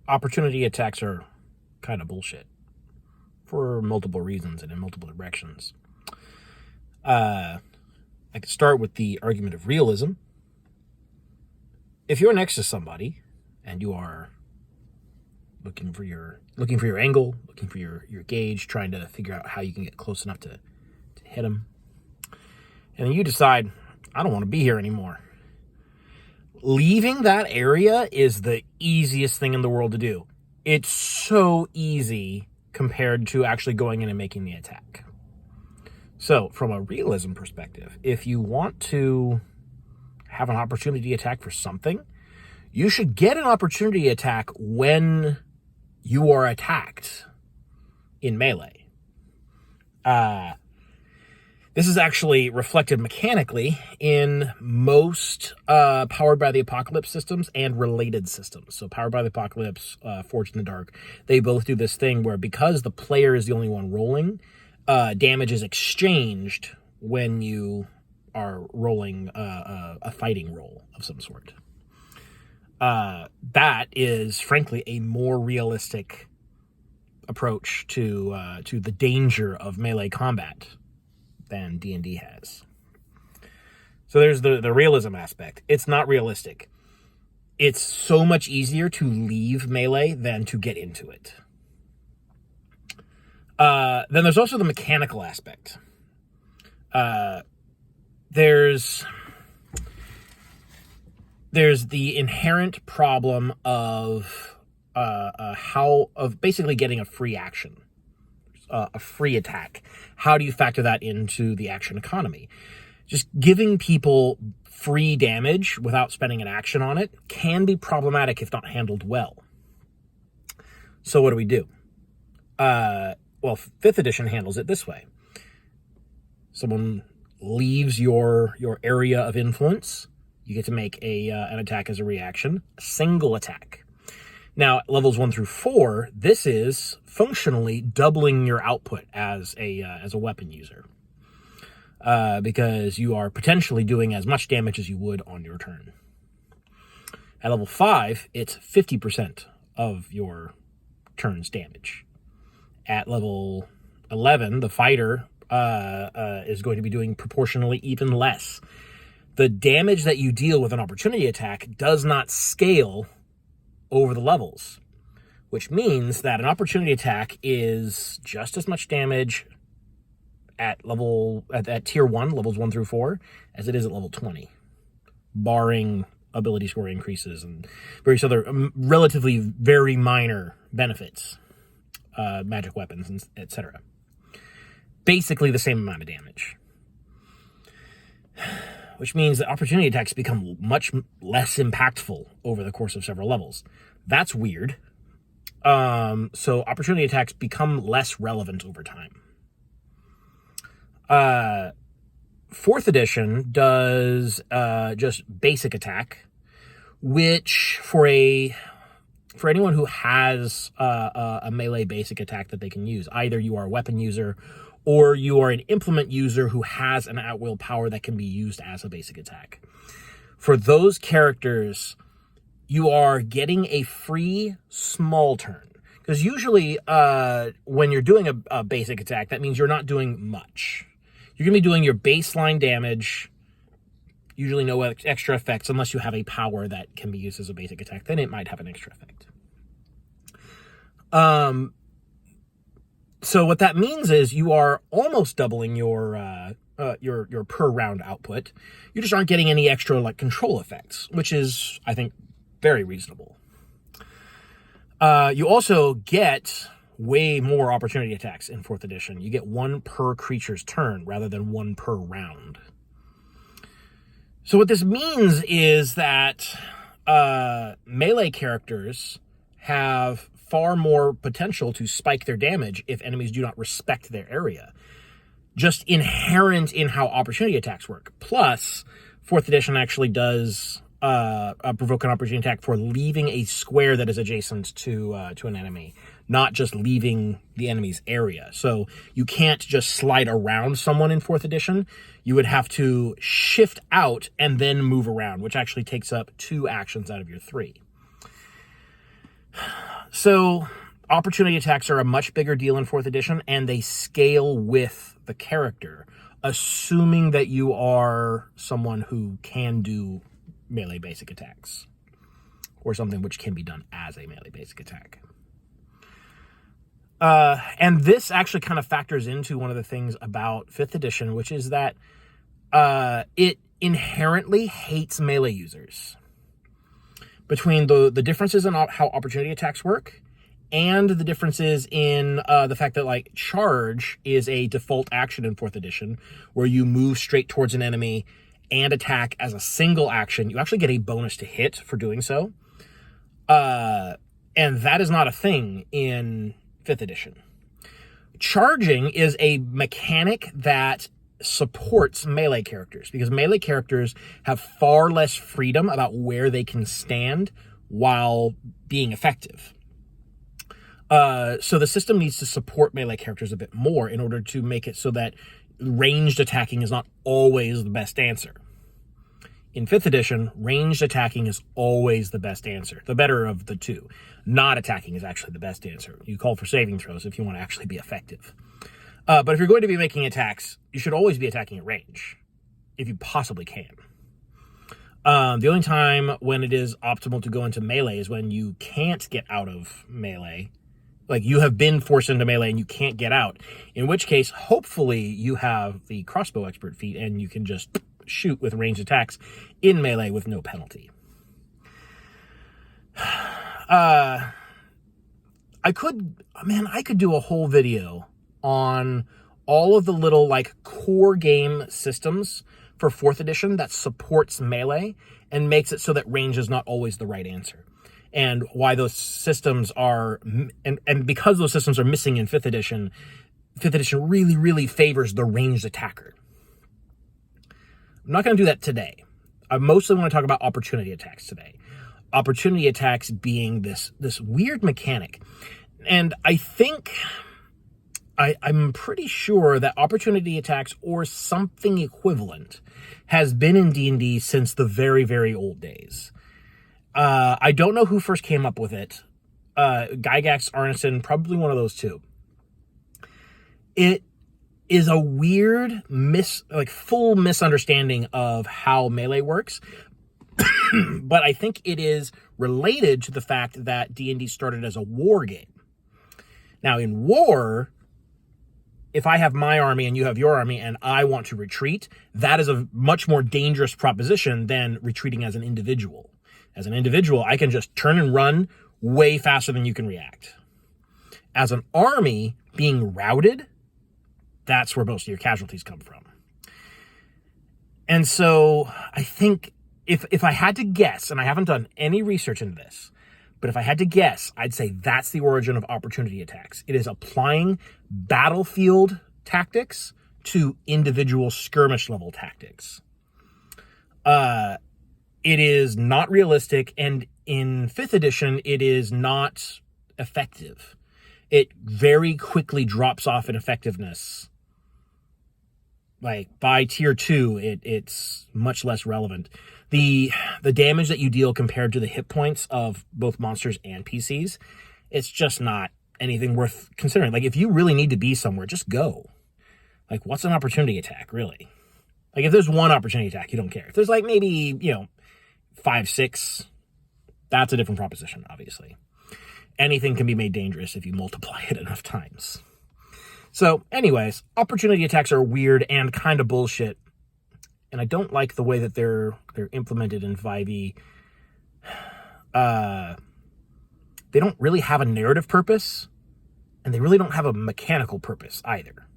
opportunity attacks are kind of bullshit for multiple reasons and in multiple directions. I could start with the argument of realism. If you're next to somebody and you are looking for your angle, looking for your gauge, trying to figure out how you can get close enough to hit them, and then you decide, I don't want to be here anymore. Leaving that area is the easiest thing in the world to do. It's so easy compared to actually going in and making the attack. So, from a realism perspective, if you want to have an opportunity attack for something, you should get an opportunity attack when you are attacked in melee. This is actually reflected mechanically in most Powered by the Apocalypse systems and related systems. So Powered by the Apocalypse, Forged in the Dark, they both do this thing where because the player is the only one rolling, damage is exchanged when you are rolling a fighting roll of some sort. That is, frankly, a more realistic approach to the danger of melee combat than D&D has. So there's the realism aspect. It's not realistic. It's so much easier to leave melee than to get into it. Then there's also the mechanical aspect. There's the inherent problem of basically getting a free action, a free attack. How do you factor that into the action economy? Just giving people free damage without spending an action on it can be problematic if not handled well. So what do? Well, 5th edition handles it this way. Someone leaves your area of influence. You get to make an attack as a reaction, a single attack. Now, levels 1 through 4, this is functionally doubling your output as a weapon user, because you are potentially doing as much damage as you would on your turn. At level 5, it's 50% of your turn's damage. At level 11, the fighter is going to be doing proportionally even less. The damage that you deal with an opportunity attack does not scale over the levels, which means that an opportunity attack is just as much damage at tier 1, levels 1 through 4, as it is at level 20, barring ability score increases and various other relatively very minor benefits, magic weapons, etc. Basically the same amount of damage. Which means that opportunity attacks become much less impactful over the course of several levels. That's weird. So opportunity attacks become less relevant over time. 4th edition does just basic attack, which for anyone who has a melee basic attack that they can use, either you are a weapon user or you are an implement user who has an at-will power that can be used as a basic attack. For those characters, you are getting a free small turn. Because usually when you're doing a basic attack, that means you're not doing much. You're going to be doing your baseline damage, usually no extra effects, unless you have a power that can be used as a basic attack. Then it might have an extra effect. So what that means is you are almost doubling your per round output. You just aren't getting any extra control effects, which is, I think, very reasonable. You also get way more opportunity attacks in 4th edition. You get 1 per creature's turn rather than 1 per round. So what this means is that melee characters have far more potential to spike their damage if enemies do not respect their area. Just inherent in how opportunity attacks work. Plus, 4th edition actually does provoke an opportunity attack for leaving a square that is adjacent to an enemy, not just leaving the enemy's area. So you can't just slide around someone in 4th edition. You would have to shift out and then move around, which actually takes up 2 actions out of your 3. So opportunity attacks are a much bigger deal in 4th edition, and they scale with the character, assuming that you are someone who can do melee basic attacks, or something which can be done as a melee basic attack. And this actually kind of factors into one of the things about 5th edition, which is that it inherently hates melee users. Between the differences in how opportunity attacks work, and the differences in the fact that, like, charge is a default action in 4th edition, where you move straight towards an enemy and attack as a single action. You actually get a bonus to hit for doing so. And that is not a thing in 5th edition. Charging is a mechanic that supports melee characters, because melee characters have far less freedom about where they can stand while being effective. So the system needs to support melee characters a bit more in order to make it so that ranged attacking is not always the best answer. In 5th edition, ranged attacking is always the best answer, the better of the two. Not attacking is actually the best answer. You call for saving throws if you want to actually be effective. But if you're going to be making attacks, you should always be attacking at range, if you possibly can. The only time when it is optimal to go into melee is when you can't get out of melee. Like, you have been forced into melee and you can't get out, in which case, hopefully, you have the crossbow expert feat and you can just shoot with ranged attacks in melee with no penalty. I could do a whole video on all of the little, like, core game systems for 4th edition that supports melee and makes it so that range is not always the right answer. And why those systems are, and because those systems are missing in 5th edition really, really favors the ranged attacker. I'm not going to do that today. I mostly want to talk about opportunity attacks today. Opportunity attacks being this weird mechanic. And I think, I'm pretty sure that opportunity attacks or something equivalent has been in D&D since the very, very old days. I don't know who first came up with it. Gygax, Arneson, probably one of those two. It is a weird full misunderstanding of how melee works. But I think it is related to the fact that D&D started as a war game. Now, in war, if I have my army and you have your army and I want to retreat, that is a much more dangerous proposition than retreating as an individual. As an individual, I can just turn and run way faster than you can react. As an army, being routed, that's where most of your casualties come from. And so I think if I had to guess, and I haven't done any research into this, but if I had to guess, I'd say that's the origin of opportunity attacks. It is applying battlefield tactics to individual skirmish level tactics. It is not realistic, and in 5th edition, it is not effective. It very quickly drops off in effectiveness. Like, by tier 2, it's much less relevant. The damage that you deal compared to the hit points of both monsters and PCs, it's just not anything worth considering. Like, if you really need to be somewhere, just go. Like, what's an opportunity attack, really? Like, if there's one opportunity attack, you don't care. If there's, like, maybe, 5, 6, that's a different proposition, obviously. Anything can be made dangerous if you multiply it enough times. So, anyways, opportunity attacks are weird and kind of bullshit. And I don't like the way that they're implemented in 5e. They don't really have a narrative purpose, and they really don't have a mechanical purpose either.